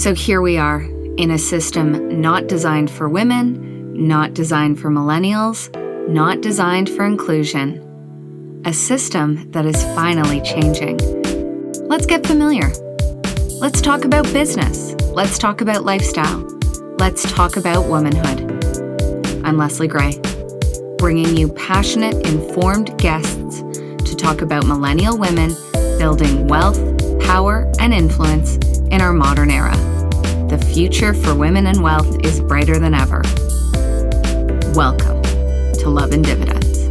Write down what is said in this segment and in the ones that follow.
So here we are in a system not designed for women, not designed for millennials, not designed for inclusion. A system that is finally changing. Let's get familiar. Let's talk about business. Let's talk about lifestyle. Let's talk about womanhood. I'm Leslie Gray, bringing you passionate, informed guests to talk about millennial women building wealth, power, and influence in our modern era. The future for women and wealth is brighter than ever. Welcome to Love and Dividends.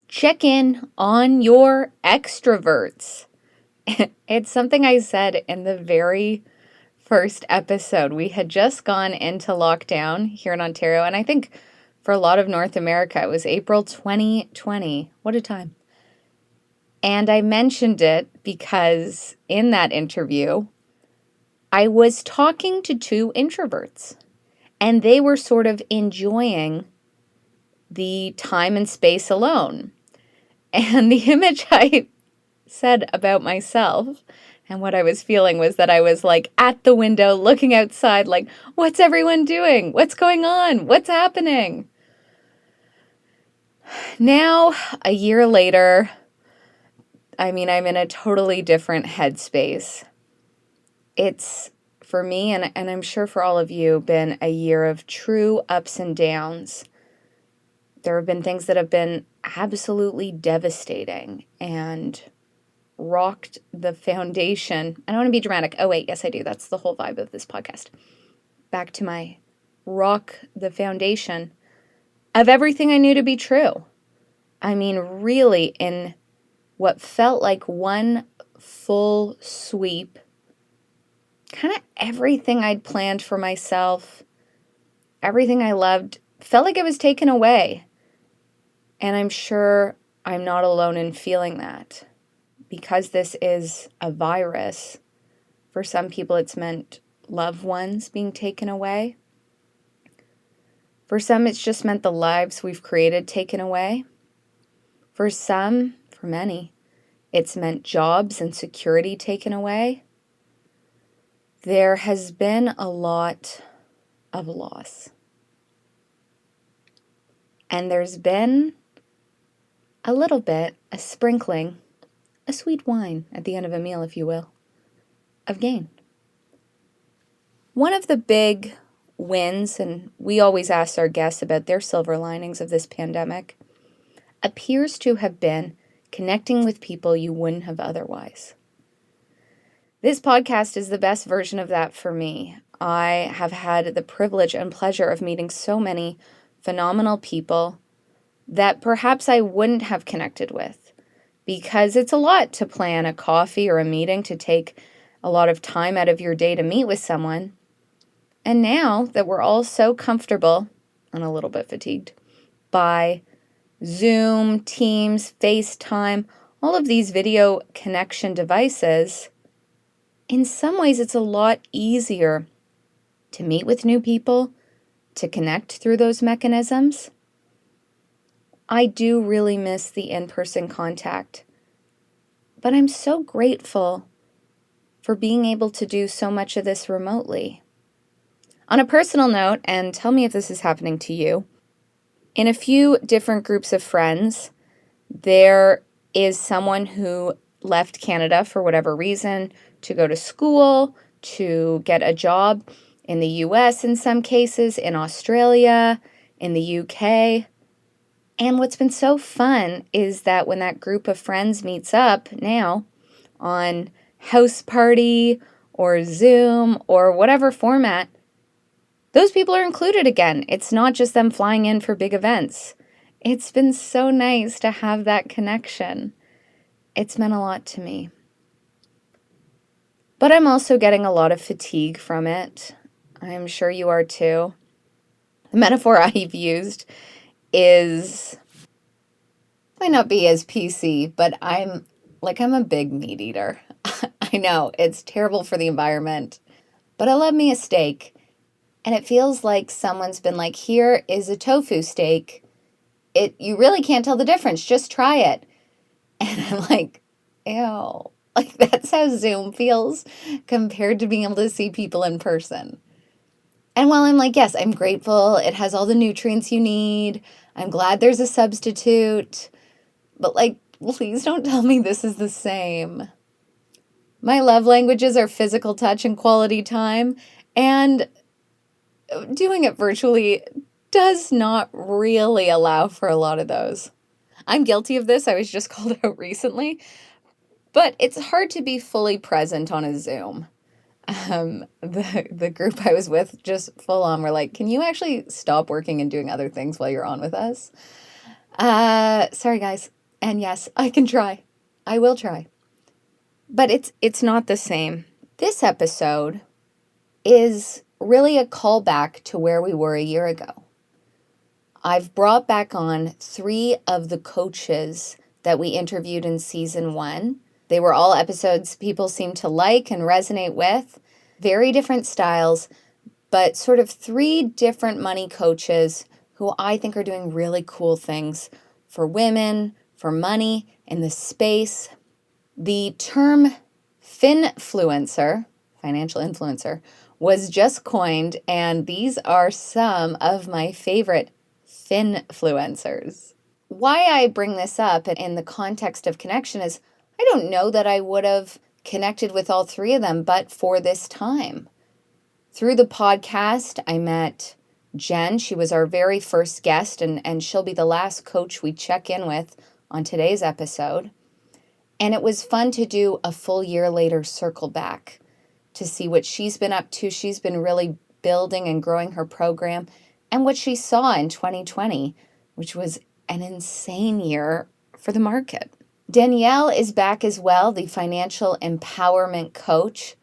Check in on your extroverts. It's something I said in the very first episode. We had just gone into lockdown here in Ontario, and I think for a lot of North America, it was April 2020. What a time. And I mentioned it because in that interview, I was talking to two introverts, and they were sort of enjoying the time and space alone. And the image I said about myself and what I was feeling was that I was like at the window looking outside like, what's everyone doing? What's going on? What's happening? Now, a year later, I'm in a totally different headspace. It's, for me, and I'm sure for all of you, been a year of true ups and downs. There have been things that have been absolutely devastating and rocked the foundation. I don't want to be dramatic. Oh, wait, yes, I do. That's the whole vibe of this podcast. Back to my rock the foundation of everything I knew to be true. Really, in what felt like one full sweep, kind of everything I'd planned for myself, everything I loved, felt like it was taken away. And I'm sure I'm not alone in feeling that. Because this is a virus, for some people it's meant loved ones being taken away. For some, it's just meant the lives we've created taken away. For some, for many, it's meant jobs and security taken away. There has been a lot of loss. And there's been a little bit, a sprinkling, a sweet wine at the end of a meal, if you will, of gain. One of the big wins, and we always ask our guests about their silver linings of this pandemic, appears to have been connecting with people you wouldn't have otherwise. This podcast is the best version of that for me. I have had the privilege and pleasure of meeting so many phenomenal people that perhaps I wouldn't have connected with, because it's a lot to plan a coffee or a meeting, to take a lot of time out of your day to meet with someone. And now that we're all so comfortable and a little bit fatigued by Zoom, Teams, FaceTime, all of these video connection devices, in some ways it's a lot easier to meet with new people, to connect through those mechanisms. I do really miss the in-person contact, but I'm so grateful for being able to do so much of this remotely. On a personal note, and tell me if this is happening to you, in a few different groups of friends, there is someone who left Canada for whatever reason to go to school, to get a job in the US in some cases, in Australia, in the UK. And what's been so fun is that when that group of friends meets up now on House Party or Zoom or whatever format, those people are included again. It's not just them flying in for big events. It's been so nice to have that connection. It's meant a lot to me. But I'm also getting a lot of fatigue from it. I'm sure you are too. The metaphor I've used is, might not be as PC, but I'm a big meat eater. I know, it's terrible for the environment, but I love me a steak. And it feels like someone's been like, here is a tofu steak. You really can't tell the difference. Just try it. And I'm like, ew. Like, that's how Zoom feels compared to being able to see people in person. And while I'm like, yes, I'm grateful, it has all the nutrients you need, I'm glad there's a substitute, but like, please don't tell me this is the same. My love languages are physical touch and quality time, and doing it virtually does not really allow for a lot of those. I'm guilty of this. I was just called out recently, but it's hard to be fully present on a Zoom. The group I was with just full on were like, can you actually stop working and doing other things while you're on with us? Sorry guys. And yes, I can try. I will try. But it's not the same. This episode is really a callback to where we were a year ago. I've brought back on 3 of the coaches that we interviewed in season 1. They were all episodes people seemed to like and resonate with. Very different styles, but sort of 3 different money coaches who I think are doing really cool things for women, for money, in the space. The term finfluencer, financial influencer, was just coined, and these are some of my favorite finfluencers. Why I bring this up in the context of connection is I don't know that I would have connected with all 3 of them but for this time. Through the podcast, I met Jen. She was our very first guest, and she'll be the last coach we check in with on today's episode. And it was fun to do a full year later circle back to see what she's been up to. She's been really building and growing her program, and what she saw in 2020, which was an insane year for the market. Danielle is back as well, the financial empowerment coach.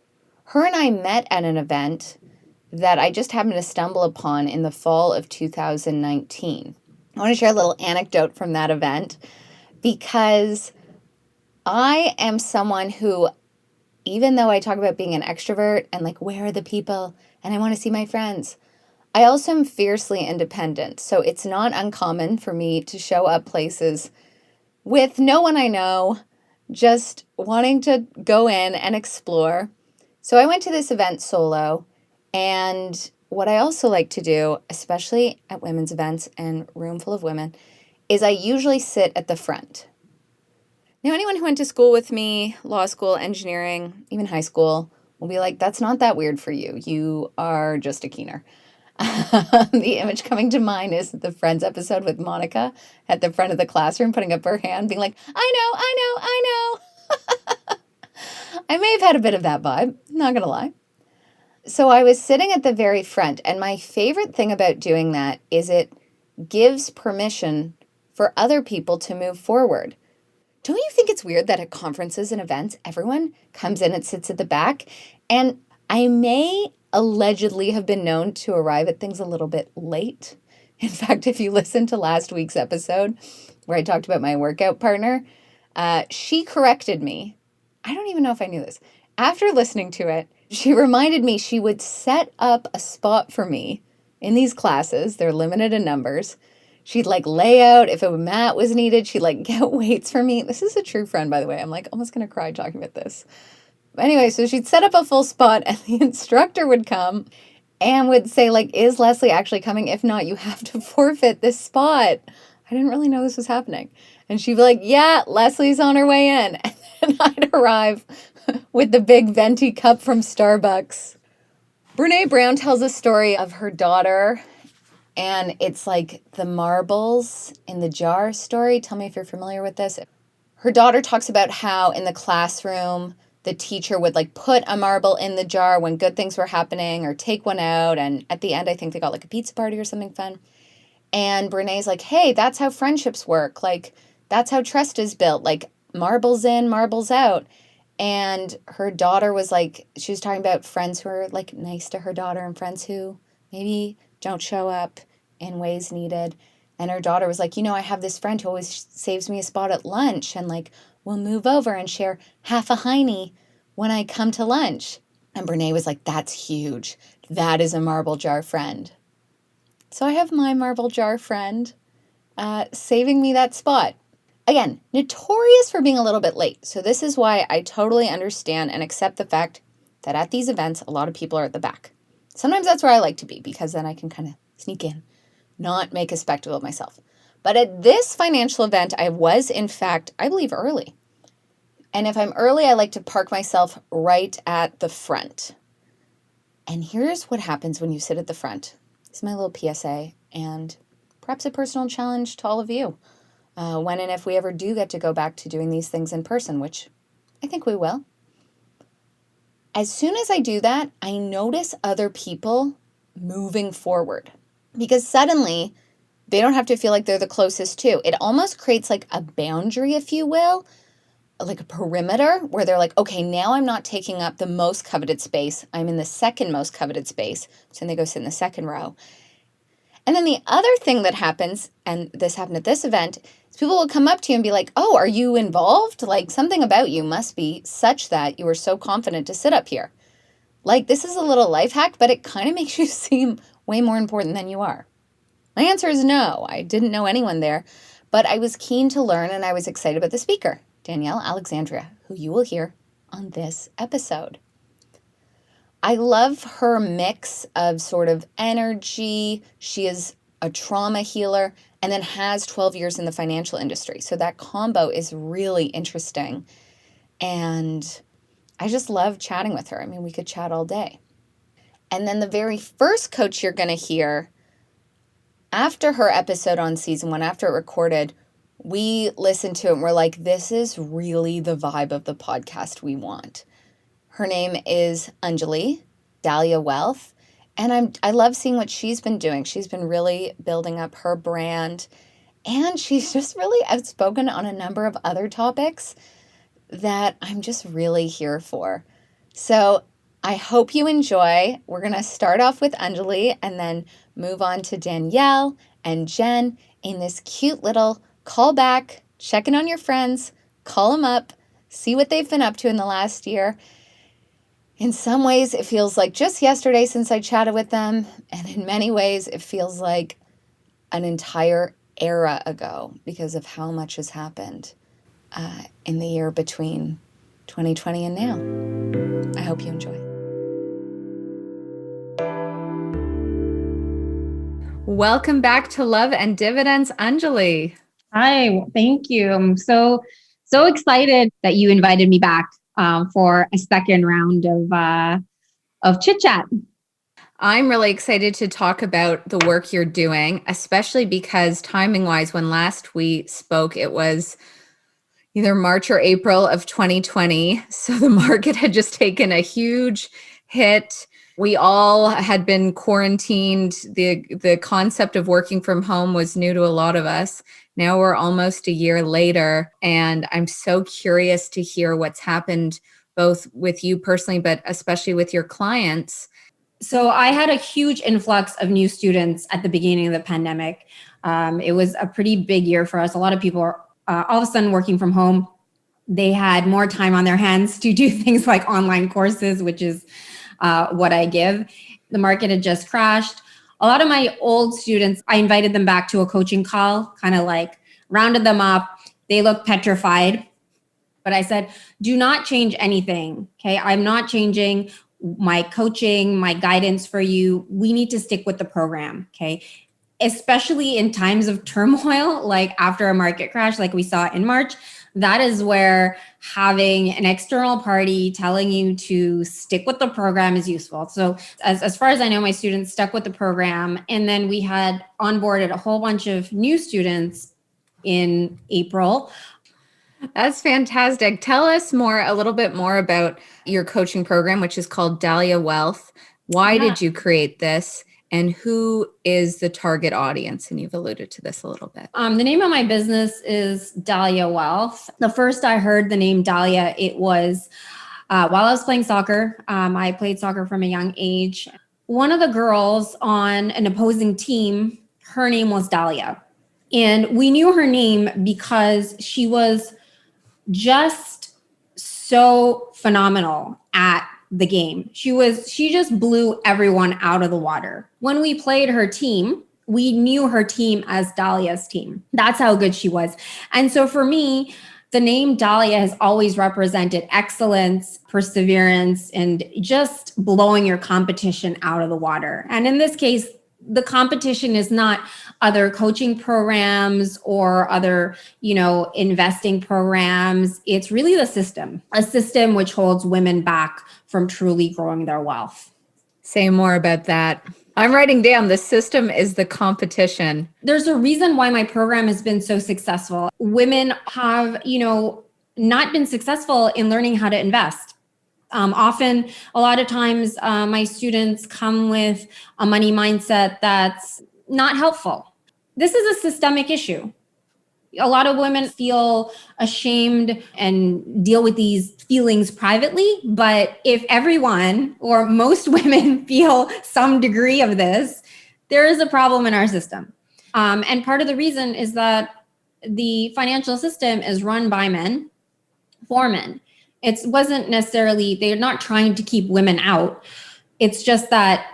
Her and I met at an event that I just happened to stumble upon in the fall of 2019. I want to share a little anecdote from that event because I am someone who, even though I talk about being an extrovert and like, where are the people? And I want to see my friends, I also am fiercely independent. So it's not uncommon for me to show up places with no one I know, just wanting to go in and explore. So I went to this event solo, and what I also like to do, especially at women's events and room full of women, is I usually sit at the front. Now, anyone who went to school with me, law school, engineering, even high school, will be like, that's not that weird for you. You are just a keener. The image coming to mind is the Friends episode with Monica at the front of the classroom, putting up her hand, being like, I know. I may have had a bit of that vibe, not gonna lie. So I was sitting at the very front, and my favorite thing about doing that is it gives permission for other people to move forward. Don't you think it's weird that at conferences and events, everyone comes in and sits at the back? And I may allegedly have been known to arrive at things a little bit late. In fact, if you listen to last week's episode where I talked about my workout partner, she corrected me. I don't even know if I knew this. After listening to it, she reminded me she would set up a spot for me in these classes. They're limited in numbers. She'd like lay out if a mat was needed. She'd like get weights for me. This is a true friend, by the way. I'm like almost going to cry talking about this. Anyway, so she'd set up a full spot, and the instructor would come and would say, like, is Leslie actually coming? If not, you have to forfeit this spot. I didn't really know this was happening. And she'd be like, yeah, Leslie's on her way in. And I'd arrive with the big venti cup from Starbucks. Brene Brown tells a story of her daughter, and it's like the marbles in the jar story. Tell me if you're familiar with this. Her daughter talks about how in the classroom, the teacher would like put a marble in the jar when good things were happening or take one out. And at the end, I think they got like a pizza party or something fun. And Brene's like, hey, that's how friendships work. Like, that's how trust is built. Like, marbles in, marbles out. And her daughter was like, she was talking about friends who are like nice to her daughter and friends who maybe don't show up in ways needed. And her daughter was like, you know, I have this friend who always saves me a spot at lunch, and like, we'll move over and share half a hiney when I come to lunch. And Brene was like, that's huge. That is a marble jar friend. So I have my marble jar friend. saving me that spot. Again, notorious for being a little bit late. So this is why I totally understand and accept the fact that at these events, a lot of people are at the back. Sometimes that's where I like to be because then I can kind of sneak in, not make a spectacle of myself. But at this financial event, I was, in fact, I believe early. And if I'm early, I like to park myself right at the front. And here's what happens when you sit at the front. This is my little PSA and perhaps a personal challenge to all of you. When and if we ever do get to go back to doing these things in person, which I think we will. As soon as I do that, I notice other people moving forward because suddenly they don't have to feel like they're the closest to. It almost creates like a boundary, if you will, like a perimeter where they're like, okay, now I'm not taking up the most coveted space. I'm in the second most coveted space. So then they go sit in the second row. And then the other thing that happens, and this happened at this event, is people will come up to you and be like, oh, are you involved? Like something about you must be such that you are so confident to sit up here. Like this is a little life hack, but it kind of makes you seem way more important than you are. My answer is no. I didn't know anyone there, but I was keen to learn and I was excited about the speaker, Danielle, Alexandria, who you will hear on this episode. I love her mix of sort of energy. She is a trauma healer and then has 12 years in the financial industry. So that combo is really interesting. And I just love chatting with her. I mean, we could chat all day. And then the very first coach you're going to hear after her episode on season 1, after it recorded, we listened to it and we're like, this is really the vibe of the podcast we want. Her name is Anjali, Dahlia Wealth, and I love seeing what she's been doing. She's been really building up her brand, and she's just really outspoken on a number of other topics that I'm just really here for. So I hope you enjoy. We're going to start off with Anjali and then move on to Danielle and Jen in this cute little callback, checking on your friends, call them up, see what they've been up to in the last year. In some ways, it feels like just yesterday since I chatted with them, and in many ways, it feels like an entire era ago because of how much has happened in the year between 2020 and now. I hope you enjoy. Welcome back to Love and Dividends, Anjali. Hi, thank you. I'm so excited that you invited me back for a second round of chit chat. I'm really excited to talk about the work you're doing, especially because timing wise, when last we spoke, it was either March or April of 2020. So the market had just taken a huge hit. We all had been quarantined. The concept of working from home was new to a lot of us. Now we're almost a year later, and I'm so curious to hear what's happened both with you personally, but especially with your clients. So I had a huge influx of new students at the beginning of the pandemic. It was a pretty big year for us. A lot of people are all of a sudden working from home. They had more time on their hands to do things like online courses, which is what I give. The market had just crashed. A lot of my old students, I invited them back to a coaching call, kind of like rounded them up. They looked petrified. But I said, do not change anything. Okay. I'm not changing my coaching, my guidance for you. We need to stick with the program. Okay. Especially in times of turmoil, like after a market crash, like we saw in March, that is where having an external party telling you to stick with the program is useful. So as far as I know, my students stuck with the program. And then we had onboarded a whole bunch of new students in April. That's fantastic. Tell us a little bit more about your coaching program, which is called Dahlia Wealth. Why did you create this? And who is the target audience? And you've alluded to this a little bit. The name of my business is Dahlia Wealth. The first I heard the name Dahlia, it was while I was playing soccer. I played soccer from a young age. One of the girls on an opposing team, her name was Dahlia. And we knew her name because she was just so phenomenal at the game. She just blew everyone out of the water. When we played her team, We knew her team as Dahlia's team. That's how good she was. And so for me, the name Dahlia has always represented excellence, perseverance, and just blowing your competition out of the water. And in this case, the competition is not other coaching programs or other, investing programs. It's really the system, a system which holds women back from truly growing their wealth. Say more about that. I'm writing down the system is the competition. There's a reason why my program has been so successful. Women have, not been successful in learning how to invest. Often, a lot of times, my students come with a money mindset that's not helpful. This is a systemic issue. A lot of women feel ashamed and deal with these feelings privately. But if everyone or most women feel some degree of this, there is a problem in our system. And part of the reason is that the financial system is run by men for men. It wasn't necessarily, they're not trying to keep women out. It's just that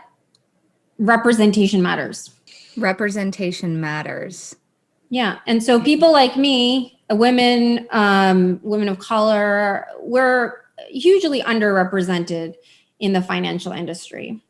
representation matters. Representation matters. Yeah. And so people like me, women of color, we're hugely underrepresented in the financial industry.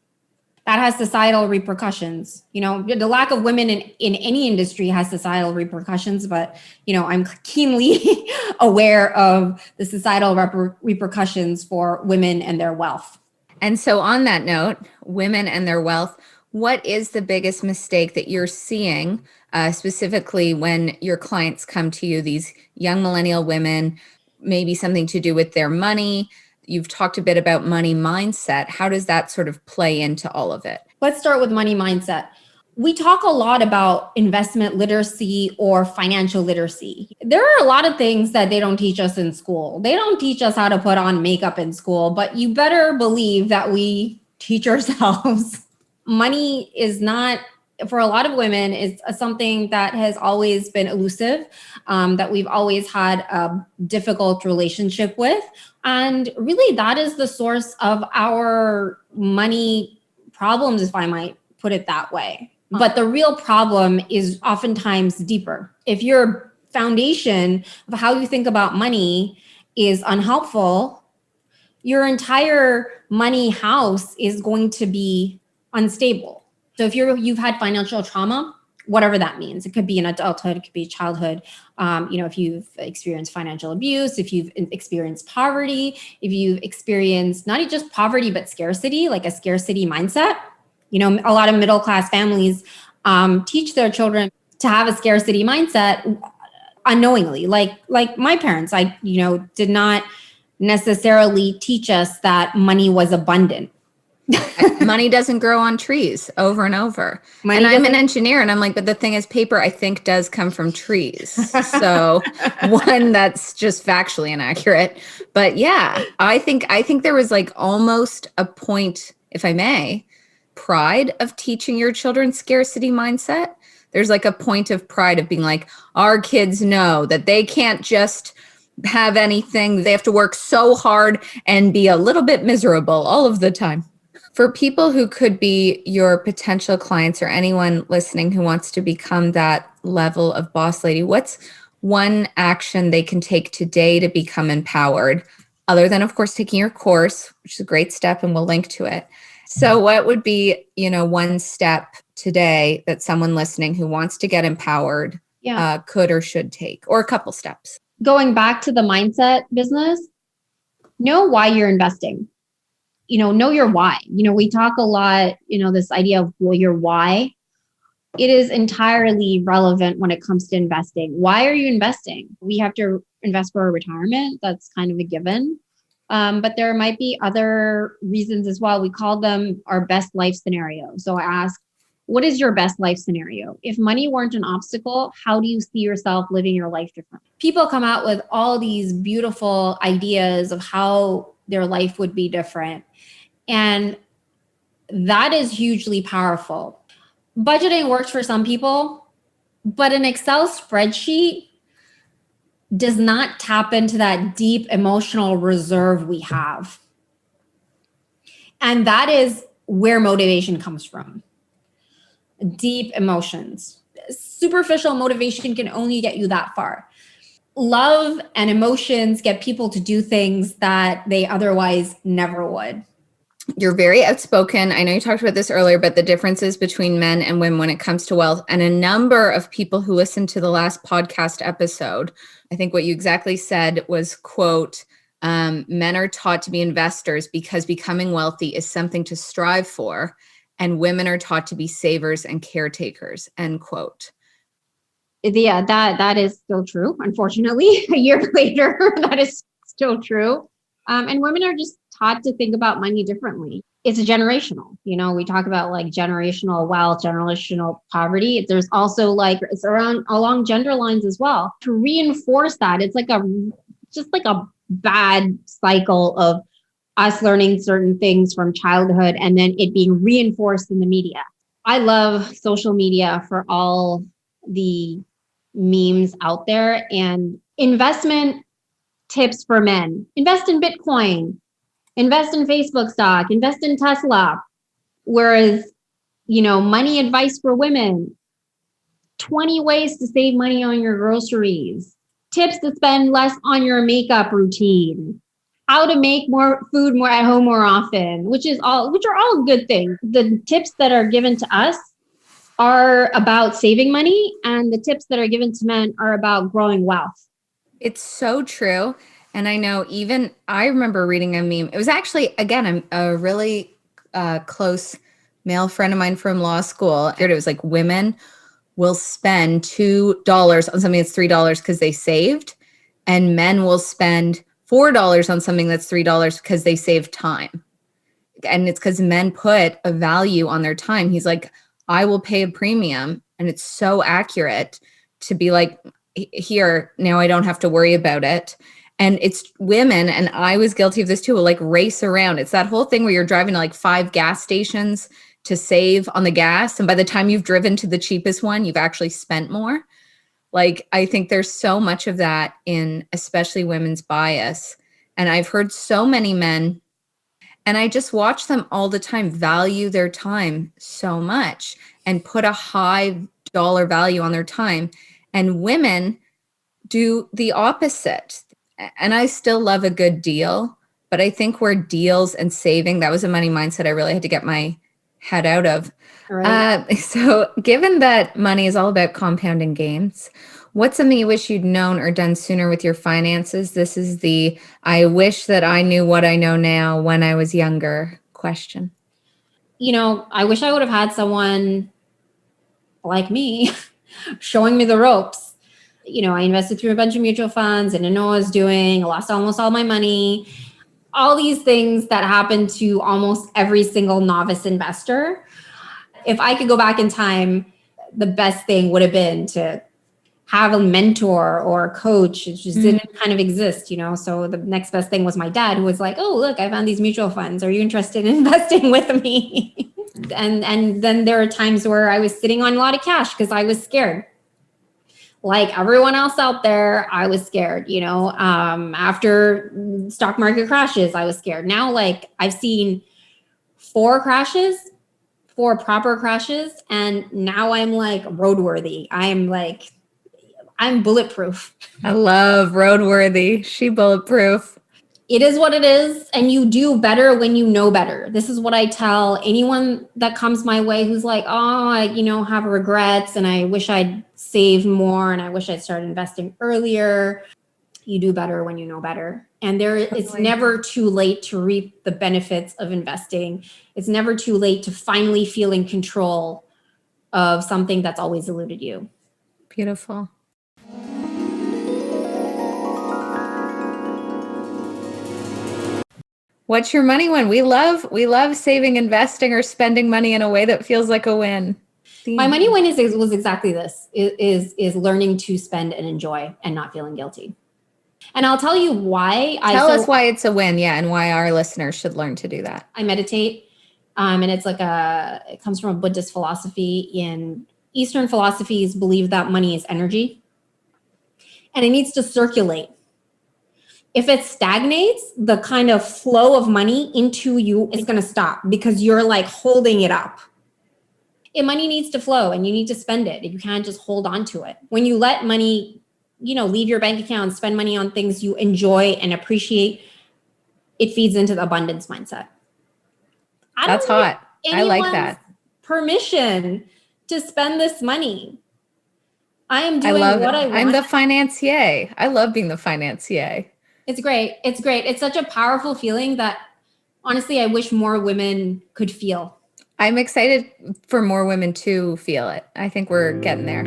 That has societal repercussions. The lack of women in any industry has societal repercussions, but, I'm keenly aware of the societal repercussions for women and their wealth. And so on that note, women and their wealth, what is the biggest mistake that you're seeing, specifically when your clients come to you, these young millennial women, maybe something to do with their money? You've talked a bit about money mindset. How does that sort of play into all of it? Let's start with money mindset. We talk a lot about investment literacy or financial literacy. There are a lot of things that they don't teach us in school. They don't teach us how to put on makeup in school, but you better believe that we teach ourselves. Money is not, for a lot of women, is something that has always been elusive, that we've always had a difficult relationship with. And really, that is the source of our money problems, if I might put it that way. But the real problem is oftentimes deeper. If your foundation of how you think about money is unhelpful, your entire money house is going to be unstable. So if you've had financial trauma, whatever that means, it could be in adulthood, it could be childhood. If you've experienced financial abuse, if you've experienced poverty, if you've experienced not just poverty, but scarcity, like a scarcity mindset. A lot of middle-class families teach their children to have a scarcity mindset unknowingly. Like my parents, did not necessarily teach us that money was abundant. Money doesn't grow on trees over and over. And I'm an engineer, and I'm like, but the thing is, paper, I think, does come from trees. So one, that's just factually inaccurate. But yeah, I think there was like almost a point, if I may, pride of teaching your children scarcity mindset. There's like a point of pride of being like, our kids know that they can't just have anything. They have to work so hard and be a little bit miserable all of the time. For people who could be your potential clients or anyone listening who wants to become that level of boss lady, what's one action they can take today to become empowered, other than, of course, taking your course, which is a great step, and we'll link to it. So what would be, one step today that someone listening who wants to get empowered could or should take, or a couple steps? Going back to the mindset business, know why you're investing. Know your why. We talk a lot, this idea of your why. It is entirely relevant when it comes to investing. Why are you investing? We have to invest for a retirement. That's kind of a given. But there might be other reasons as well. We call them our best life scenario. So I ask, what is your best life scenario? If money weren't an obstacle, how do you see yourself living your life differently? People come out with all these beautiful ideas of how their life would be different. And that is hugely powerful. Budgeting works for some people, but an Excel spreadsheet does not tap into that deep emotional reserve we have. And that is where motivation comes from. deep emotions. Superficial motivation can only get you that far. Love and emotions get people to do things that they otherwise never would. You're very outspoken. I know you talked about this earlier, but the differences between men and women when it comes to wealth. And a number of people who listened to the last podcast episode, I think what you exactly said was, quote, men are taught to be investors because becoming wealthy is something to strive for, and women are taught to be savers and caretakers, end quote. Yeah, that is still true. Unfortunately, a year later, that is still true. And women are just taught to think about money differently. It's generational. You know, we talk about like generational wealth, generational poverty. There's also like it's around along gender lines as well. To reinforce that, it's like just like a bad cycle of us learning certain things from childhood and then it being reinforced in the media. I love social media for all the memes out there and investment tips for men. Invest in Bitcoin, invest in Facebook stock, invest in Tesla. Whereas, money advice for women, 20 ways to save money on your groceries, tips to spend less on your makeup routine, how to make more food more at home more often, which are all good things. The tips that are given to us are about saving money, and the tips that are given to men are about growing wealth. It's so true. And I know I remember reading a meme. It was actually, again, a really close male friend of mine from law school. It was like women will spend $2 on something that's $3 because they saved, and men will spend $4 on something that's $3 because they saved time. And it's because men put a value on their time. He's like, I will pay a premium. And it's so accurate to be like, here, now I don't have to worry about it. And it's women, and I was guilty of this too, will like race around. It's that whole thing where you're driving to like 5 gas stations to save on the gas. And by the time you've driven to the cheapest one, you've actually spent more. Like, I think there's so much of that in especially women's bias. And I've heard so many men, and I just watch them all the time value their time so much and put a high dollar value on their time. And women do the opposite. And I still love a good deal, but I think where deals and saving, that was a money mindset I really had to get my head out of. Right. So given that money is all about compounding gains, what's something you wish you'd known or done sooner with your finances? This is the I wish that I knew what I know now when I was younger question. I wish I would have had someone like me showing me the ropes. I invested through a bunch of mutual funds and didn't know what I was doing. I lost almost all my money. All these things that happen to almost every single novice investor. If I could go back in time, the best thing would have been to have a mentor or a coach. It just didn't kind of exist, So the next best thing was my dad, who was like, oh, look, I found these mutual funds. Are you interested in investing with me? and then there are times where I was sitting on a lot of cash because I was scared. Like everyone else out there, I was scared, after stock market crashes, I was scared. Now, like I've seen 4 proper crashes, and now I'm like roadworthy. I'm bulletproof. I love roadworthy. She bulletproof. It is what it is, and you do better when you know better. This is what I tell anyone that comes my way who's like, oh, I have regrets and I wish I'd saved more and I wish I'd started investing earlier. You do better when you know better. And it's never too late to reap the benefits of investing. It's never too late to finally feel in control of something that's always eluded you. Beautiful. What's your money win? We love saving, investing, or spending money in a way that feels like a win. My money win was exactly this: is learning to spend and enjoy and not feeling guilty. And I'll tell you why. Tell us why it's a win, and why our listeners should learn to do that. I meditate, and it's like it comes from a Buddhist philosophy. In Eastern philosophies, believe that money is energy, and it needs to circulate. If it stagnates, the kind of flow of money into you is going to stop because you're like holding it up. money needs to flow and you need to spend it. You can't just hold on to it. When you let money, leave your bank account and spend money on things you enjoy and appreciate, it feeds into the abundance mindset. I That's don't need hot. I like that. permission to spend this money. I am doing what I want. I'm the financier. I love being the financier. It's great. It's great. It's such a powerful feeling that honestly, I wish more women could feel. I'm excited for more women to feel it. I think we're getting there.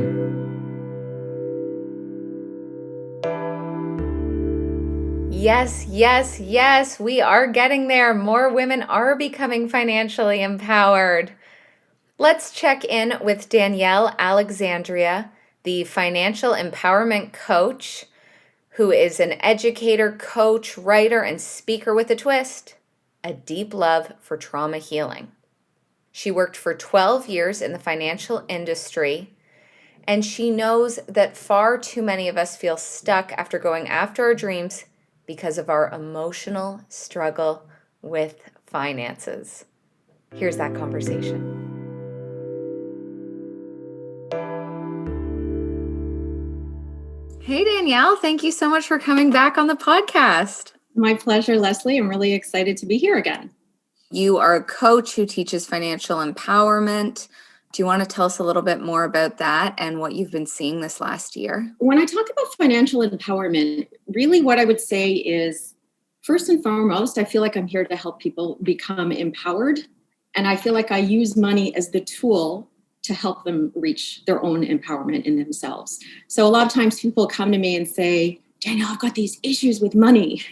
Yes, yes, yes, we are getting there. More women are becoming financially empowered. Let's check in with Danielle Alexandria, the financial empowerment coach, who is an educator, coach, writer, and speaker with a twist, a deep love for trauma healing. She worked for 12 years in the financial industry, and she knows that far too many of us feel stuck after going after our dreams because of our emotional struggle with finances. Here's that conversation. Hey, Danielle, thank you so much for coming back on the podcast. My pleasure, Leslie. I'm really excited to be here again. You are a coach who teaches financial empowerment. Do you want to tell us a little bit more about that and what you've been seeing this last year? When I talk about financial empowerment, really what I would say is, first and foremost, I feel like I'm here to help people become empowered. And I feel like I use money as the tool to help them reach their own empowerment in themselves. So a lot of times people come to me and say, Danielle, I've got these issues with money.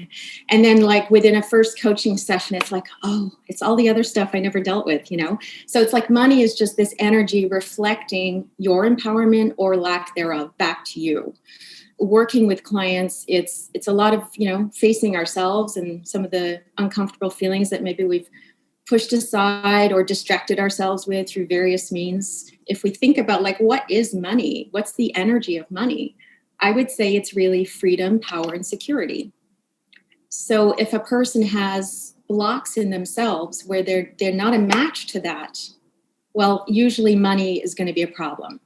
And then like within a first coaching session, it's like, oh, it's all the other stuff I never dealt with, So it's like money is just this energy reflecting your empowerment or lack thereof back to you. Working with clients, it's a lot of, facing ourselves and some of the uncomfortable feelings that maybe we've pushed aside or distracted ourselves with through various means. If we think about like, what is money? What's the energy of money? I would say it's really freedom, power, and security. So if a person has blocks in themselves where they're not a match to that, well, usually money is going to be a problem.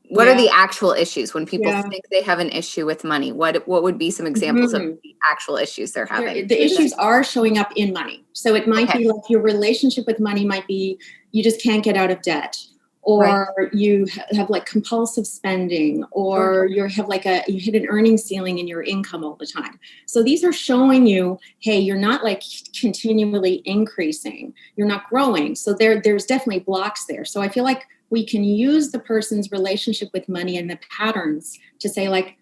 What are the actual issues when people think they have an issue with money? What would be some examples of the actual issues they're having? The issues are showing up in money. So it might be like your relationship with money might be you just can't get out of debt, or you have like compulsive spending, or you hit an earning ceiling in your income all the time. So these are showing you, hey, you're not like continually increasing. You're not growing. So there's definitely blocks there. So I feel like we can use the person's relationship with money and the patterns to say like,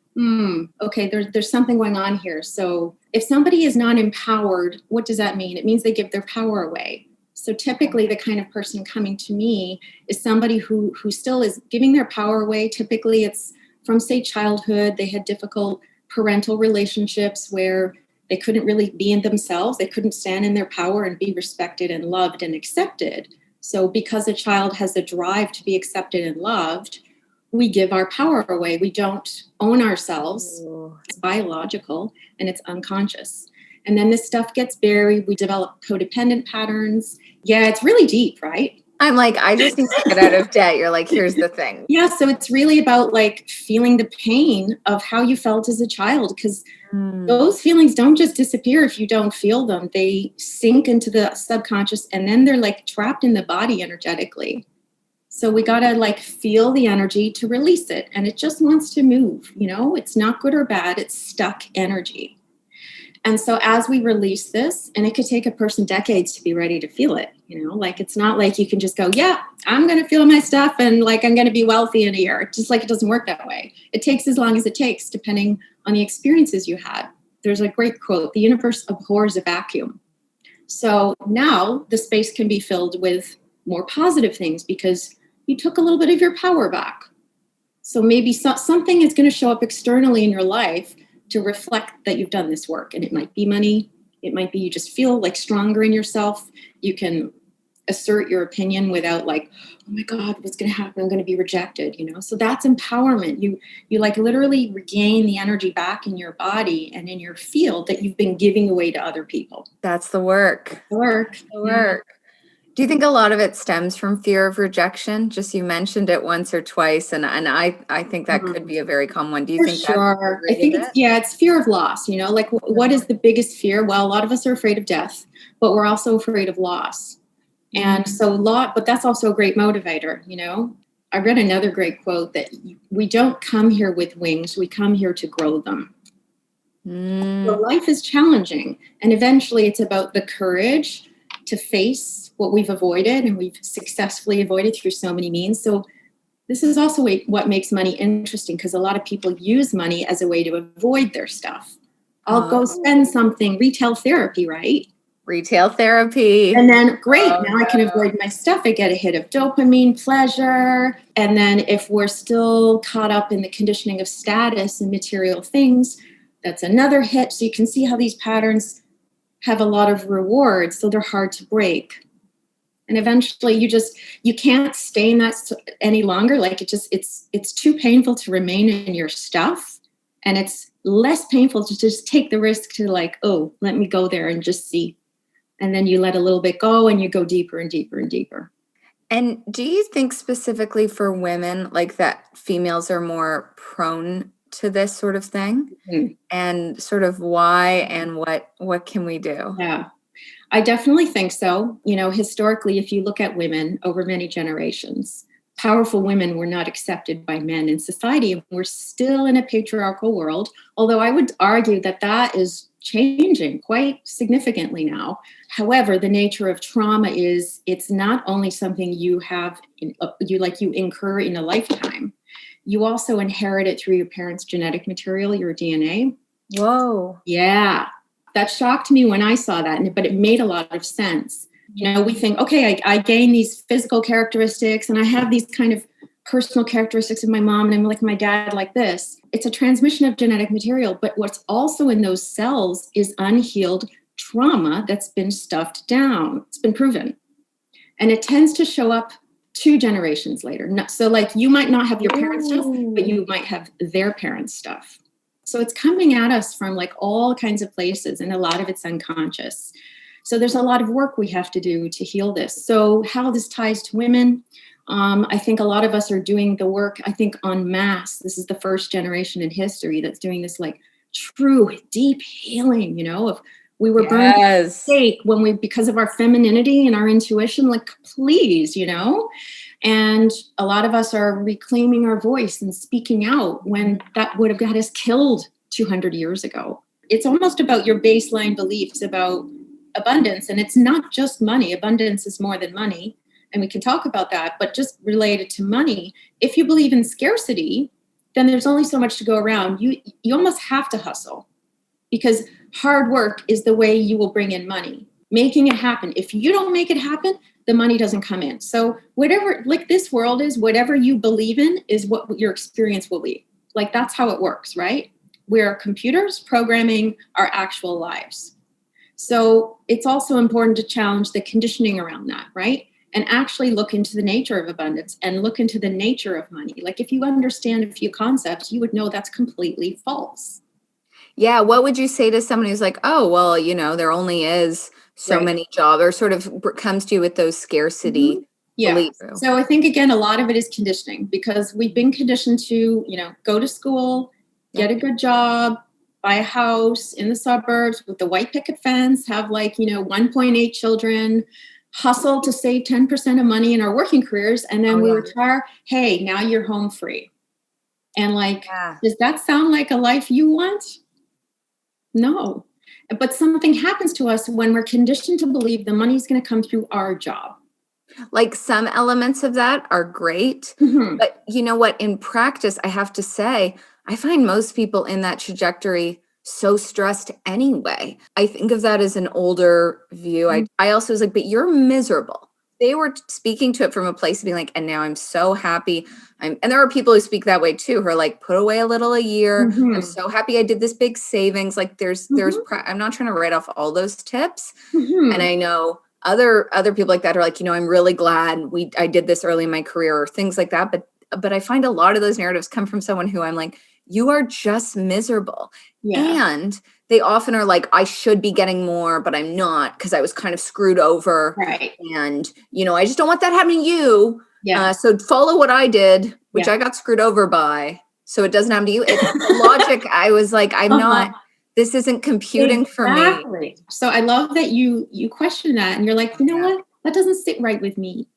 okay, there's something going on here. So if somebody is not empowered, what does that mean? It means they give their power away. So typically the kind of person coming to me is somebody who still is giving their power away. Typically it's from, say, childhood. They had difficult parental relationships where they couldn't really be in themselves. They couldn't stand in their power and be respected and loved and accepted. So because a child has a drive to be accepted and loved, we give our power away. We don't own ourselves. It's biological and it's unconscious. And then this stuff gets buried. We develop codependent patterns. Yeah, it's really deep, right? I'm like, I just need to get out of debt. You're like, here's the thing. Yeah, so it's really about like feeling the pain of how you felt as a child, because those feelings don't just disappear if you don't feel them. They sink into the subconscious and then they're like trapped in the body energetically. So we got to like feel the energy to release it. And it just wants to move, it's not good or bad. It's stuck energy. And so as we release this, and it could take a person decades to be ready to feel it, like it's not like you can just go, yeah, I'm going to feel my stuff and like I'm going to be wealthy in a year. Just like it doesn't work that way. It takes as long as it takes, depending on the experiences you had. There's a great quote, the universe abhors a vacuum. So now the space can be filled with more positive things because you took a little bit of your power back. So maybe something is going to show up externally in your life to reflect that you've done this work. And it might be money. It might be you just feel like stronger in yourself. You can assert your opinion without like, oh my God, what's going to happen? I'm going to be rejected, So that's empowerment. You like literally regain the energy back in your body and in your field that you've been giving away to other people. That's the work. The work. The work. Do you think a lot of it stems from fear of rejection? Just you mentioned it once or twice, and I think that could be a very common one. Do you For think that's sure. I related think it's fear of loss, like what is the biggest fear? Well, a lot of us are afraid of death, but we're also afraid of loss. And so but that's also a great motivator, I read another great quote that we don't come here with wings, we come here to grow them. So life is challenging, and eventually it's about the courage to face what we've avoided, and we've successfully avoided through so many means. So this is also what makes money interesting, because a lot of people use money as a way to avoid their stuff. I'll go spend something, retail therapy, right? Retail therapy. And then, great, now I can avoid my stuff. I get a hit of dopamine, pleasure. And then if we're still caught up in the conditioning of status and material things, that's another hit. So you can see how these patterns have a lot of rewards, so they're hard to break. And eventually you can't stay in that any longer. Like it's too painful to remain in your stuff. And it's less painful to just take the risk to let me go there and just see. And then you let a little bit go and you go deeper and deeper and deeper. And do you think specifically for women, that females are more prone to this sort of thing? Mm-hmm. And sort of why and what can we do? Yeah, I definitely think so. Historically, if you look at women over many generations, powerful women were not accepted by men in society. We're still in a patriarchal world, although I would argue that is changing quite significantly now. However, the nature of trauma is it's not only something you have, you incur in a lifetime. You also inherit it through your parents' genetic material, your DNA. Whoa. Yeah. That shocked me when I saw that, but it made a lot of sense. We think, okay, I gain these physical characteristics and I have these kind of personal characteristics of my mom and I'm like my dad like this. It's a transmission of genetic material, but what's also in those cells is unhealed trauma that's been stuffed down. It's been proven. And it tends to show up 2 generations later. So you might not have your parents' stuff, but you might have their parents' stuff. So it's coming at us from all kinds of places, and a lot of it's unconscious. So there's a lot of work we have to do to heal this. So how this ties to women, I think a lot of us are doing the work, I think, en masse. This is the first generation in history that's doing this true deep healing, of we were burned at the stake when because of our femininity and our intuition, please, and a lot of us are reclaiming our voice and speaking out when that would have got us killed 200 years ago. It's almost about your baseline beliefs about abundance. And it's not just money. Abundance is more than money. And we can talk about that, but just related to money, if you believe in scarcity, then there's only so much to go around. You almost have to hustle, because hard work is the way you will bring in money, making it happen. If you don't make it happen, the money doesn't come in. So whatever, this world is, whatever you believe in is what your experience will be. That's how it works, right? We're computers programming our actual lives. So it's also important to challenge the conditioning around that, right? And actually look into the nature of abundance and look into the nature of money. If you understand a few concepts, you would know that's completely false. Yeah. What would you say to someone who's oh, well, there only is so many jobs, or sort of comes to you with those scarcity beliefs? So I think, again, a lot of it is conditioning, because we've been conditioned to, go to school, get a good job, buy a house in the suburbs with the white picket fence, have 1.8 children, hustle to save 10% of money in our working careers. And then we retire. Hey, now you're home free. And does that sound like a life you want? No. But something happens to us when we're conditioned to believe the money's going to come through our job. Some elements of that are great, but you know what? In practice, I have to say, I find most people in that trajectory so stressed anyway. I think of that as an older view. I also was but you're miserable. They were speaking to it from a place of being and now I'm so happy. And there are people who speak that way too, who are put away a little a year. I'm so happy I did this big savings. I'm not trying to write off all those tips. And I know other people like that are I'm really glad I did this early in my career, or things like that. But I find a lot of those narratives come from someone who I'm you are just miserable. Yeah. And they often are like, I should be getting more, but I'm not because I was kind of screwed over. Right. And, I just don't want that happening to you. Yeah. So follow what I did, which Yeah. I got screwed over by. So it doesn't happen to you. It's the logic. I was like, I'm not, this isn't computing for me. Exactly. So I love that you question that and you're like, you know what? That doesn't sit right with me.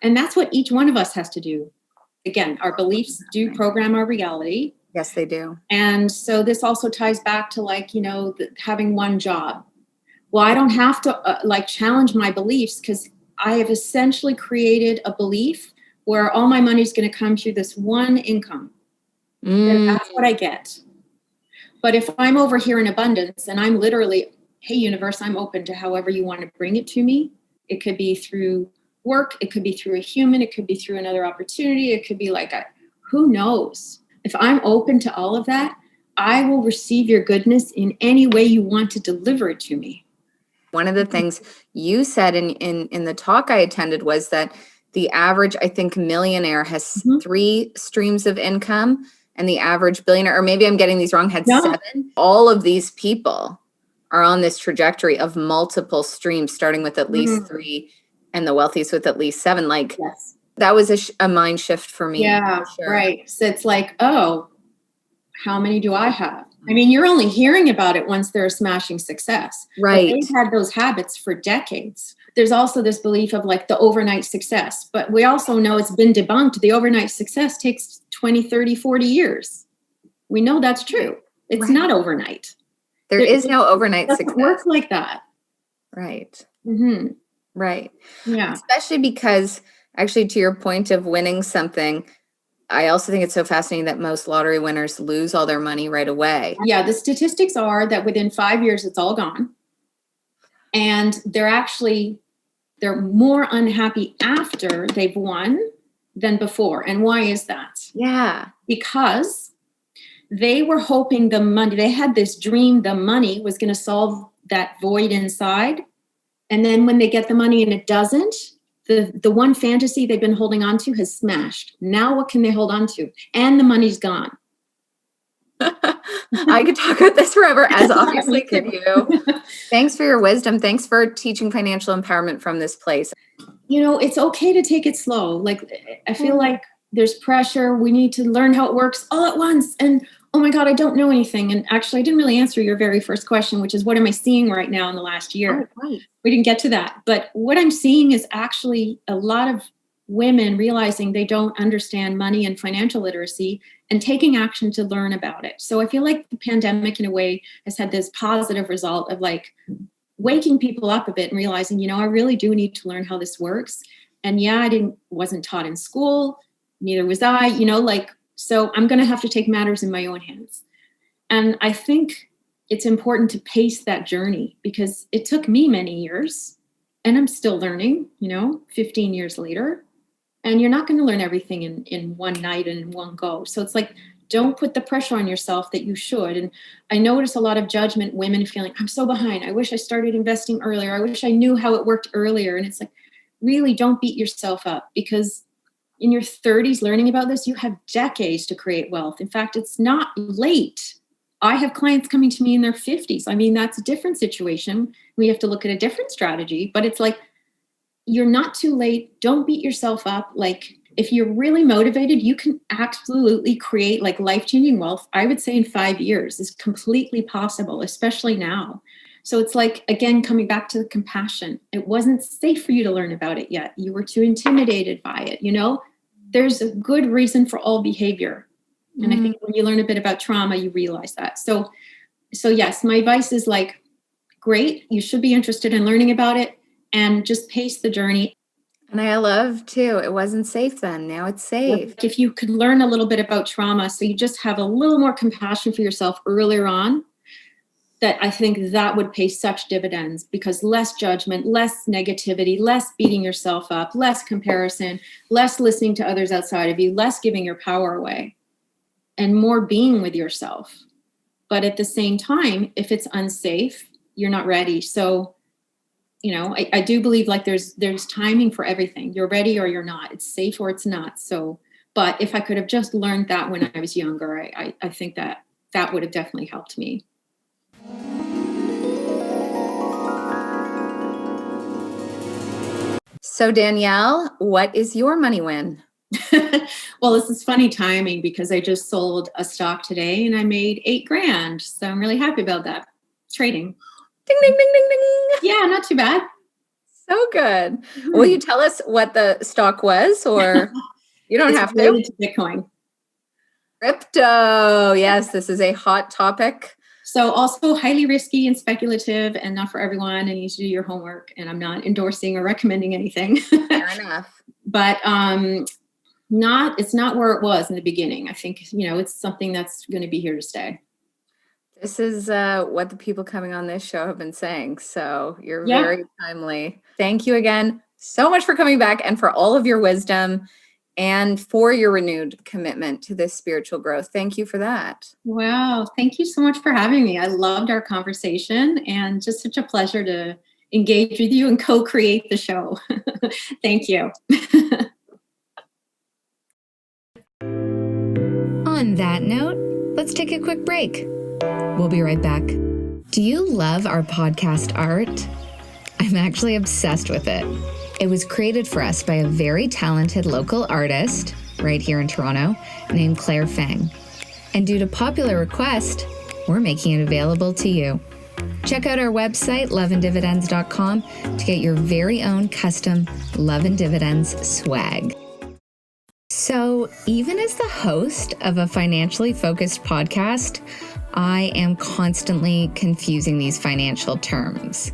And that's what each one of us has to do. Again, our beliefs do program our reality. Yes, they do. And so this also ties back to having one job. Well, I don't have to challenge my beliefs because I have essentially created a belief where all my money is going to come through this one income. And that's what I get. But if I'm over here in abundance and I'm literally, hey, universe, I'm open to however you want to bring it to me. It could be through work. It could be through a human. It could be through another opportunity. It could be who knows? If I'm open to all of that, I will receive your goodness in any way you want to deliver it to me. One of the things you said in the talk I attended was that the average, I think, millionaire has 3 streams of income, and the average billionaire, or maybe I'm getting these wrong, had 7. All of these people are on this trajectory of multiple streams, starting with at least 3, and the wealthiest with at least 7. That was a mind shift for me. Yeah, for sure. Right. So it's like, oh, how many do I have? I mean, you're only hearing about it once they're a smashing success. Right. But they've had those habits for decades. There's also this belief of the overnight success. But we also know it's been debunked. The overnight success takes 20, 30, 40 years. We know that's true. It's not overnight. There is no overnight success. It doesn't work like that. Right. Mm-hmm. Right. Yeah. Especially because, actually, to your point of winning something, I also think it's so fascinating that most lottery winners lose all their money right away. Yeah, the statistics are that within 5 years, it's all gone. And they're more unhappy after they've won than before. And why is that? Yeah. Because they were hoping they had this dream, the money was going to solve that void inside. And then when they get the money and it doesn't, the one fantasy they've been holding on to has smashed. Now what can they hold on to? And the money's gone. I could talk about this forever, as obviously could you. Thanks for your wisdom. Thanks for teaching financial empowerment from this place. It's okay to take it slow. I feel like there's pressure. We need to learn how it works all at once. And oh my God, I don't know anything. And actually, I didn't really answer your very first question, which is what am I seeing right now in the last year? Oh, right. We didn't get to that. But what I'm seeing is actually a lot of women realizing they don't understand money and financial literacy and taking action to learn about it. So I feel like the pandemic, in a way, has had this positive result of waking people up a bit and realizing, I really do need to learn how this works. And I wasn't taught in school, neither was I, so I'm going to have to take matters in my own hands. And I think it's important to pace that journey because it took me many years and I'm still learning, 15 years later. And you're not going to learn everything in one night and in one go. So it's don't put the pressure on yourself that you should. And I notice a lot of judgment, women feeling, I'm so behind. I wish I started investing earlier. I wish I knew how it worked earlier. And it's really don't beat yourself up because in your 30s learning about this, you have decades to create wealth. In fact, it's not late. I have clients coming to me in their 50s. I mean, that's a different situation. We have to look at a different strategy, but it's you're not too late. Don't beat yourself up. If you're really motivated, you can absolutely create life-changing wealth. I would say in 5 years is completely possible, especially now. So it's again, coming back to the compassion. It wasn't safe for you to learn about it yet. You were too intimidated by it. There's a good reason for all behavior. And I think when you learn a bit about trauma, you realize that. So yes, my advice is great. You should be interested in learning about it and just pace the journey. And I love too, it wasn't safe then. Now it's safe. If you could learn a little bit about trauma, so you just have a little more compassion for yourself earlier on, that I think that would pay such dividends because less judgment, less negativity, less beating yourself up, less comparison, less listening to others outside of you, less giving your power away, and more being with yourself. But at the same time, if it's unsafe, you're not ready. So, I do believe there's timing for everything. You're ready or you're not. It's safe or it's not. So, but if I could have just learned that when I was younger, I think that would have definitely helped me. So Danielle, what is your money win? Well, this is funny timing because I just sold a stock today and I made $8,000. So I'm really happy about that. Trading. Ding, ding, ding, ding, ding. Yeah, not too bad. So good. Will you tell us what the stock was, or you don't have to? Related to Bitcoin. Crypto. Yes, this is a hot topic. So also highly risky and speculative and not for everyone, and you need to do your homework. And I'm not endorsing or recommending anything. Fair enough. But it's not where it was in the beginning. I think, it's something that's going to be here to stay. This is what the people coming on this show have been saying. So you're Yeah. very timely. Thank you again so much for coming back and for all of your wisdom and for your renewed commitment to this spiritual growth. Thank you for that. Wow. Thank you so much for having me. I loved our conversation and just such a pleasure to engage with you and co-create the show. Thank you. On that note, let's take a quick break. We'll be right back. Do you love our podcast art? I'm actually obsessed with it. It was created for us by a very talented local artist right here in Toronto named Claire Fang. And due to popular request, we're making it available to you. Check out our website, loveanddividends.com, to get your very own custom Love and Dividends swag. So, even as the host of a financially focused podcast, I am constantly confusing these financial terms.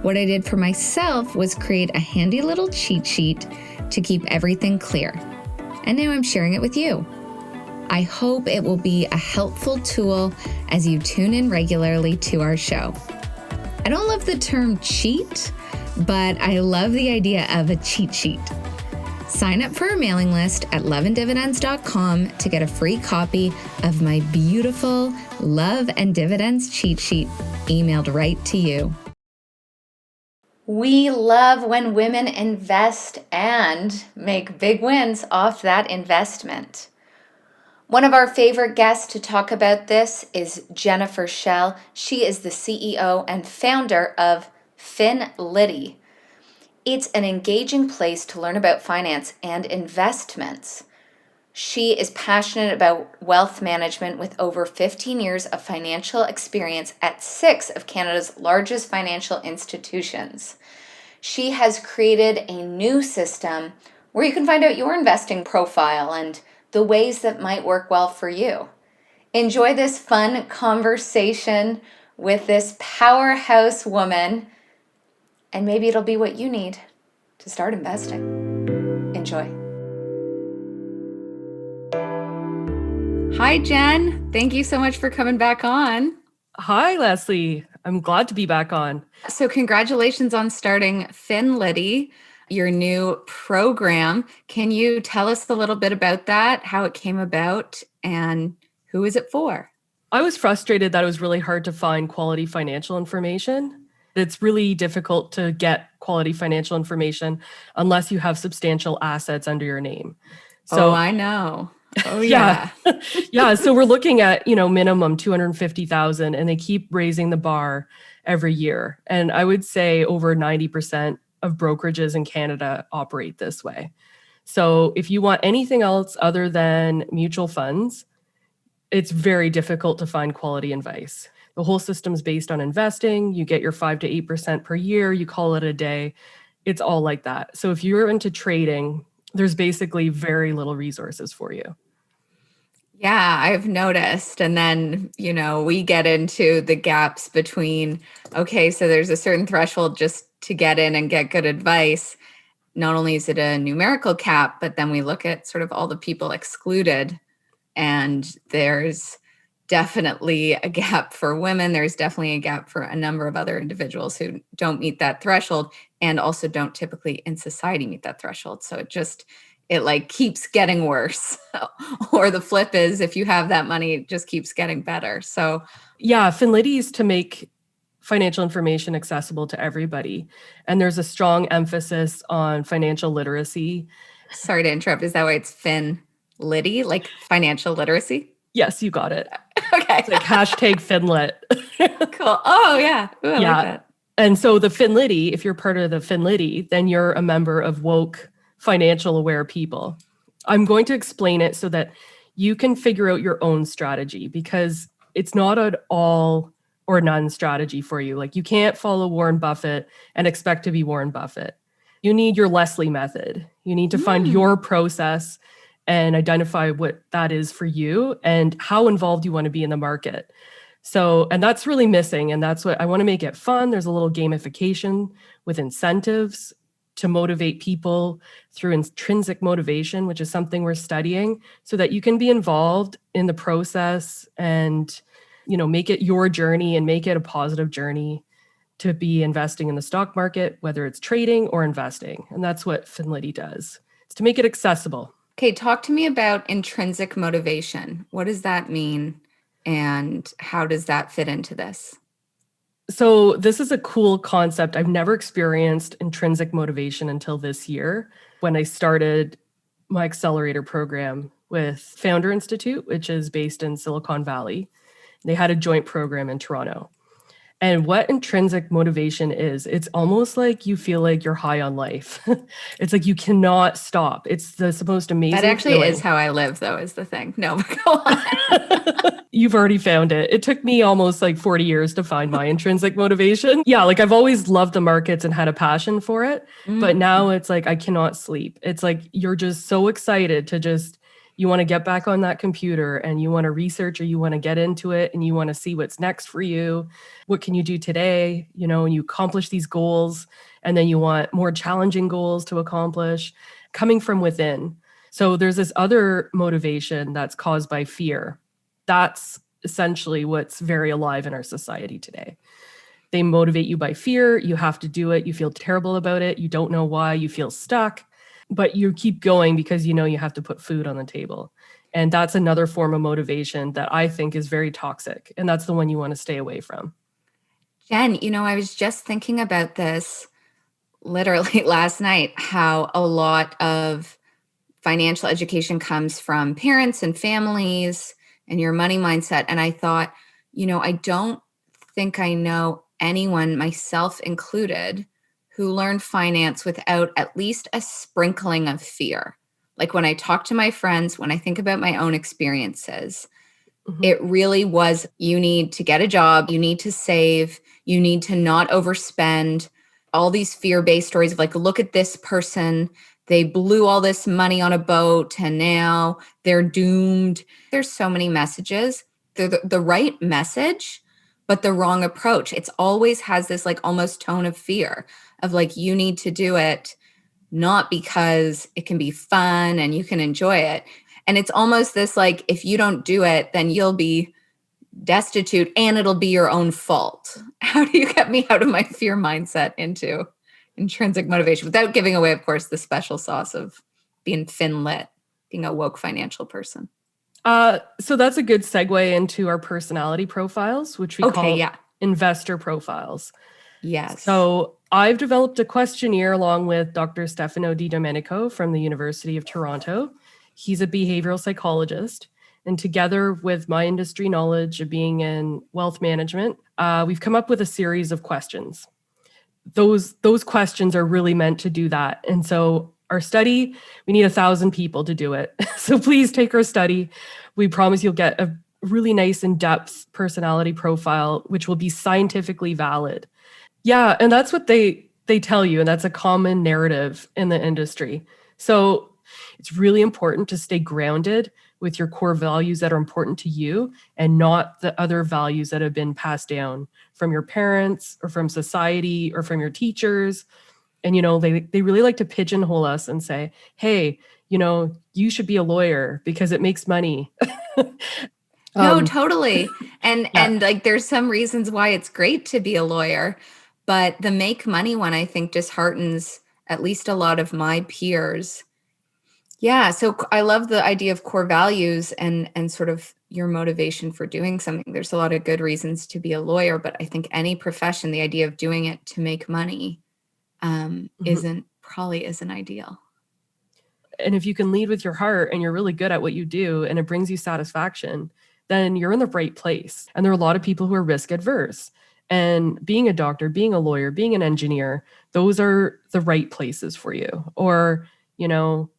What I did for myself was create a handy little cheat sheet to keep everything clear. And now I'm sharing it with you. I hope it will be a helpful tool as you tune in regularly to our show. I don't love the term cheat, but I love the idea of a cheat sheet. Sign up for our mailing list at loveanddividends.com to get a free copy of my beautiful Love and Dividends cheat sheet emailed right to you. We love when women invest and make big wins off that investment. One of our favorite guests to talk about this is Jennifer Schell. She is the CEO and founder of FinLitty. It's an engaging place to learn about finance and investments. She is passionate about wealth management with over 15 years of financial experience at 6 of Canada's largest financial institutions. She has created a new system where you can find out your investing profile and the ways that might work well for you. Enjoy this fun conversation with this powerhouse woman, and maybe it'll be what you need to start investing. Enjoy. Hi, Jen. Thank you so much for coming back on. Hi, Leslie. I'm glad to be back on. So congratulations on starting FinLitty, your new program. Can you tell us a little bit about that, how it came about, and who is it for? I was frustrated that it was really hard to find quality financial information. It's really difficult to get quality financial information unless you have substantial assets under your name. So I know. Oh, yeah. Yeah. So we're looking at, minimum 250,000, and they keep raising the bar every year. And I would say over 90% of brokerages in Canada operate this way. So if you want anything else other than mutual funds, it's very difficult to find quality advice. The whole system's based on investing. You get your 5 to 8% per year. You call it a day. It's all like that. So if you're into trading, there's basically very little resources for you. Yeah, I've noticed. And then, we get into the gaps between, okay, so there's a certain threshold just to get in and get good advice. Not only is it a numerical cap, but then we look at sort of all the people excluded. And there's definitely a gap for women. There's definitely a gap for a number of other individuals who don't meet that threshold and also don't typically in society meet that threshold. So it keeps getting worse. Or the flip is, if you have that money, it just keeps getting better. So yeah, FinLitty is to make financial information accessible to everybody. And there's a strong emphasis on financial literacy. Sorry to interrupt. Is that why it's FinLitty, like financial literacy? Yes, you got it. Okay. It's like #FinLit. Cool. Oh, yeah. Ooh, I like that. And so the Finlitty, if you're part of the Finlitty, then you're a member of woke, financial aware people. I'm going to explain it so that you can figure out your own strategy, because it's not an all or none strategy for you. Like, you can't follow Warren Buffett and expect to be Warren Buffett. You need your Leslie method. You need to find your process and identify what that is for you and how involved you want to be in the market. So, and that's really missing. And that's what I want to make it fun. There's a little gamification with incentives to motivate people through intrinsic motivation, which is something we're studying, so that you can be involved in the process and, make it your journey and make it a positive journey to be investing in the stock market, whether it's trading or investing. And that's what Finlitty does. It's to make it accessible. Okay, talk to me about intrinsic motivation. What does that mean? And how does that fit into this? So this is a cool concept. I've never experienced intrinsic motivation until this year when I started my accelerator program with Founder Institute, which is based in Silicon Valley. They had a joint program in Toronto. And what intrinsic motivation is, it's almost like you feel like you're high on life. It's like you cannot stop. It's the most amazing That actually feeling. is how I live, though, is the thing. No, but go on. You've already found it. It took me almost like 40 years to find my intrinsic motivation. Yeah, like I've always loved the markets and had a passion for it. But now it's like I cannot sleep. It's like you're just so excited to you want to get back on that computer and you want to research, or you want to get into it and you want to see what's next for you. What can you do today? And you accomplish these goals, and then you want more challenging goals to accomplish coming from within. So there's this other motivation that's caused by fear. That's essentially what's very alive in our society today. They motivate you by fear. You have to do it. You feel terrible about it. You don't know why. You feel stuck, but you keep going because you have to put food on the table. And that's another form of motivation that I think is very toxic. And that's the one you want to stay away from. Jen, I was just thinking about this literally last night, how a lot of financial education comes from parents and families and your money mindset. And I thought, I don't think I know anyone, myself included, who learned finance without at least a sprinkling of fear. Like when I talk to my friends, when I think about my own experiences, it really was, you need to get a job, you need to save, you need to not overspend. All these fear-based stories of like, look at this person, they blew all this money on a boat and now they're doomed. There's so many messages. They're the right message, but the wrong approach. It's always has this like almost tone of fear of like, you need to do it, not because it can be fun and you can enjoy it. And it's almost this like, if you don't do it, then you'll be destitute and it'll be your own fault. How do you get me out of my fear mindset into intrinsic motivation without giving away, of course, the special sauce of being fin-lit, being a woke financial person? So that's a good segue into our personality profiles, which we call investor profiles. Yes. So I've developed a questionnaire along with Dr. Stefano Di Domenico from the University of Toronto. He's a behavioral psychologist. And together with my industry knowledge of being in wealth management, we've come up with a series of questions. Those questions are really meant to do that. And so our study, we need 1,000 people to do it. So please take our study. We promise you'll get a really nice in-depth personality profile, which will be scientifically valid. Yeah, and that's what they tell you. And that's a common narrative in the industry. So it's really important to stay grounded with your core values that are important to you and not the other values that have been passed down from your parents or from society or from your teachers. And, they really like to pigeonhole us and say, hey, you should be a lawyer because it makes money. No, totally. And like, there's some reasons why it's great to be a lawyer, but the make money one, I think, disheartens at least a lot of my peers. Yeah. So I love the idea of core values and sort of your motivation for doing something. There's a lot of good reasons to be a lawyer, but I think any profession, the idea of doing it to make money isn't ideal. And if you can lead with your heart and you're really good at what you do and it brings you satisfaction, then you're in the right place. And there are a lot of people who are risk adverse. And being a doctor, being a lawyer, being an engineer, those are the right places for you. Or,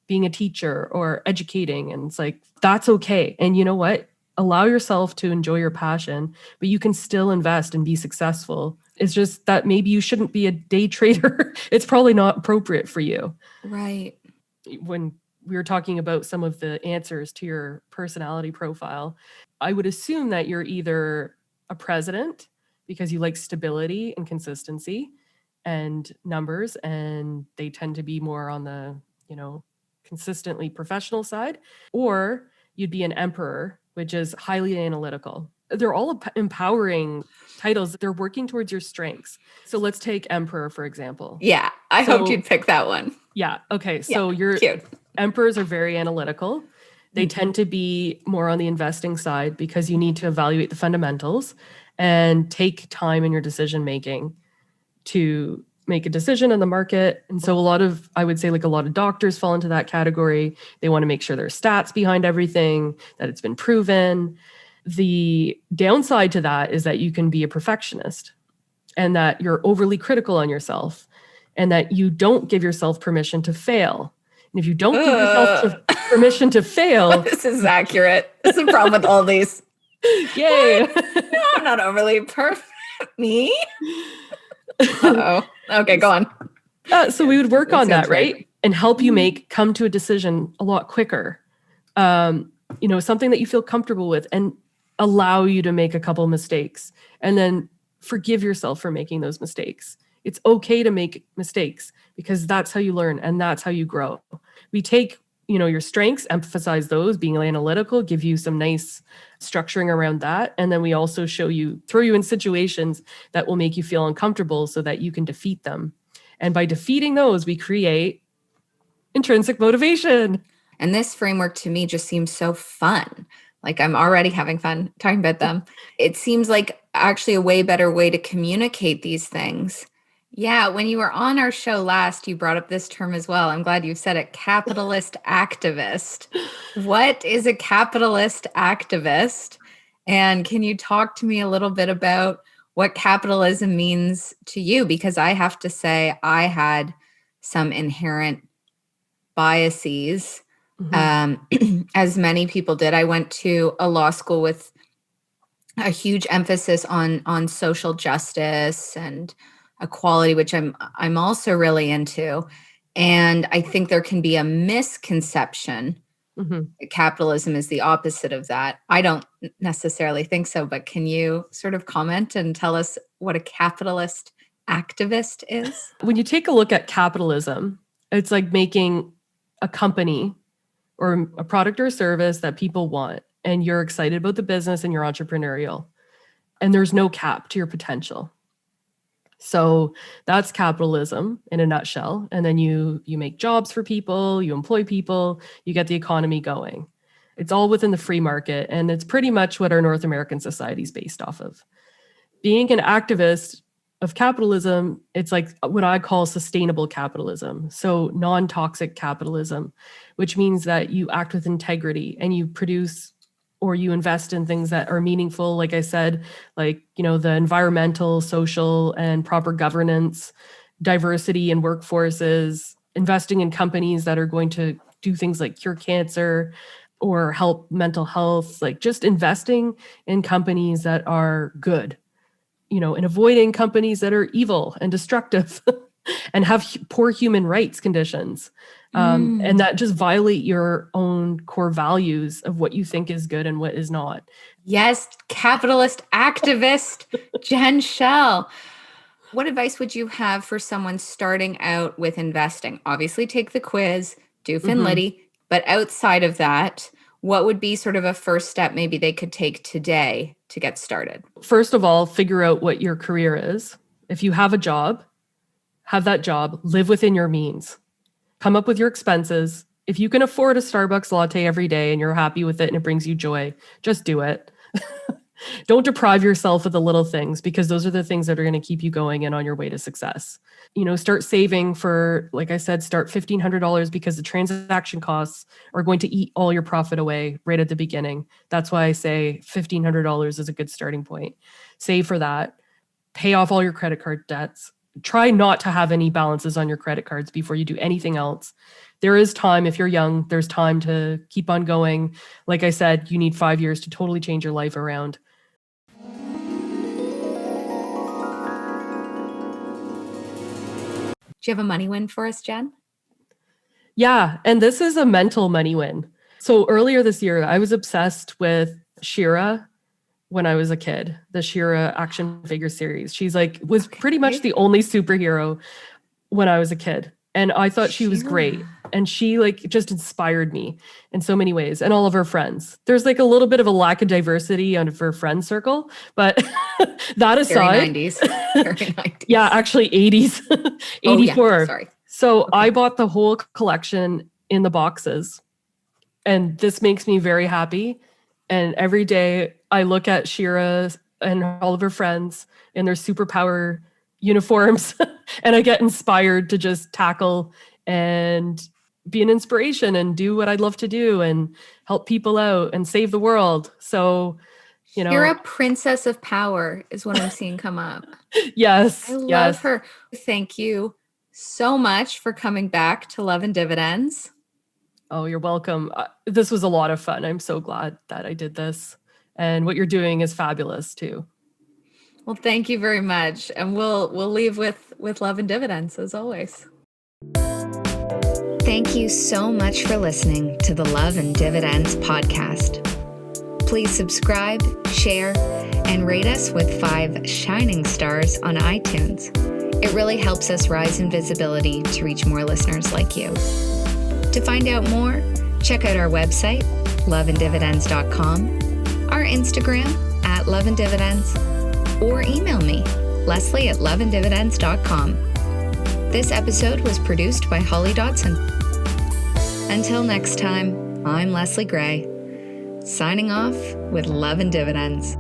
being a teacher or educating. And it's like, that's okay. And you know what? Allow yourself to enjoy your passion, but you can still invest and be successful. It's just that maybe you shouldn't be a day trader. It's probably not appropriate for you. Right. When we were talking about some of the answers to your personality profile, I would assume that you're either a president because you like stability and consistency and numbers, and they tend to be more on the, consistently professional side, or you'd be an emperor, which is highly analytical. They're all empowering titles. They're working towards your strengths. So let's take emperor, for example. Yeah, I hoped you'd pick that one. Yeah. Okay. So your cute. Emperors are very analytical. They tend to be more on the investing side because you need to evaluate the fundamentals and take time in your decision making to make a decision in the market. And so I would say a lot of doctors fall into that category. They want to make sure there's stats behind everything, that it's been proven. The downside to that is that you can be a perfectionist and that you're overly critical on yourself and that you don't give yourself permission to fail. And if you don't give yourself permission to fail... This is accurate. This is the problem with all these. Yay. No, I'm not overly perfect. Me? Uh-oh. Okay, go on. So we would work on that, right? And help you come to a decision a lot quicker. Something that you feel comfortable with and allow you to make a couple mistakes and then forgive yourself for making those mistakes. It's okay to make mistakes because that's how you learn and that's how you grow. We take, your strengths, emphasize those, being analytical, give you some nice structuring around that. And then we also throw you in situations that will make you feel uncomfortable so that you can defeat them. And by defeating those, we create intrinsic motivation. And this framework to me just seems so fun. Like I'm already having fun talking about them. It seems like actually a way better way to communicate these things. Yeah, when you were on our show last, you brought up this term as well. I'm glad you said it, capitalist activist. What is a capitalist activist? And can you talk to me a little bit about what capitalism means to you? Because I have to say I had some inherent biases, as many people did. I went to a law school with a huge emphasis on social justice and equality, which I'm also really into. And I think there can be a misconception that capitalism is the opposite of that. I don't necessarily think so, but can you sort of comment and tell us what a capitalist activist is? When you take a look at capitalism, it's like making a company or a product or a service that people want, and you're excited about the business and you're entrepreneurial, and there's no cap to your potential. So that's capitalism in a nutshell. And then you make jobs for people, you employ people, you get the economy going. It's all within the free market. And it's pretty much what our North American society is based off of. Being an activist of capitalism, it's like what I call sustainable capitalism. So non-toxic capitalism, which means that you act with integrity and you produce or you invest in things that are meaningful, like I said, like, the environmental, social, and proper governance, diversity in workforces, investing in companies that are going to do things like cure cancer or help mental health, like just investing in companies that are good, and avoiding companies that are evil and destructive and have poor human rights conditions. And that just violate your own core values of what you think is good and what is not. Yes, capitalist activist Jen Schell. What advice would you have for someone starting out with investing? Obviously, take the quiz, do Finlitty, but outside of that, what would be sort of a first step maybe they could take today to get started? First of all, figure out what your career is. If you have a job, have that job, live within your means. Come up with your expenses. If you can afford a Starbucks latte every day and you're happy with it and it brings you joy, just do it. Don't deprive yourself of the little things because those are the things that are going to keep you going and on your way to success. Start saving for, like I said, start $1,500 because the transaction costs are going to eat all your profit away right at the beginning. That's why I say $1,500 is a good starting point. Save for that. pay off all your credit card debts. Try not to have any balances on your credit cards before you do anything else. There is time. If you're young, there's time to keep on going. Like I said, you need 5 years to totally change your life around. Do you have a money win for us, Jen? Yeah, and this is a mental money win. So earlier this year, I was obsessed with She-Ra when I was a kid, the She-Ra action figure series. She's like, was pretty much the only superhero when I was a kid. And I thought she was great. And she like just inspired me in so many ways, and all of her friends. There's like a little bit of a lack of diversity on her friend circle, but that aside. Very 90s. Very 90s. Yeah, actually 80s, 84. Oh, yeah. Sorry. So I bought the whole collection in the boxes, and this makes me very happy. And every day I look at She-Ra and all of her friends in their superpower uniforms, and I get inspired to just tackle and be an inspiration and do what I'd love to do and help people out and save the world. So, you know, You're a princess of power is what I'm seeing come up. Yes. I love her. Thank you so much for coming back to Love and Dividends. Oh, you're welcome. This was a lot of fun. I'm so glad that I did this. And what you're doing is fabulous too. Well, thank you very much. And we'll leave with Love and Dividends as always. Thank you so much for listening to the Love and Dividends podcast. Please subscribe, share, and rate us with 5 shining stars on iTunes. It really helps us rise in visibility to reach more listeners like you. To find out more, check out our website, loveanddividends.com, our Instagram @loveanddividends, or email me, leslie@loveanddividends.com. This episode was produced by Holly Dodson. Until next time, I'm Leslie Gray, signing off with Love and Dividends.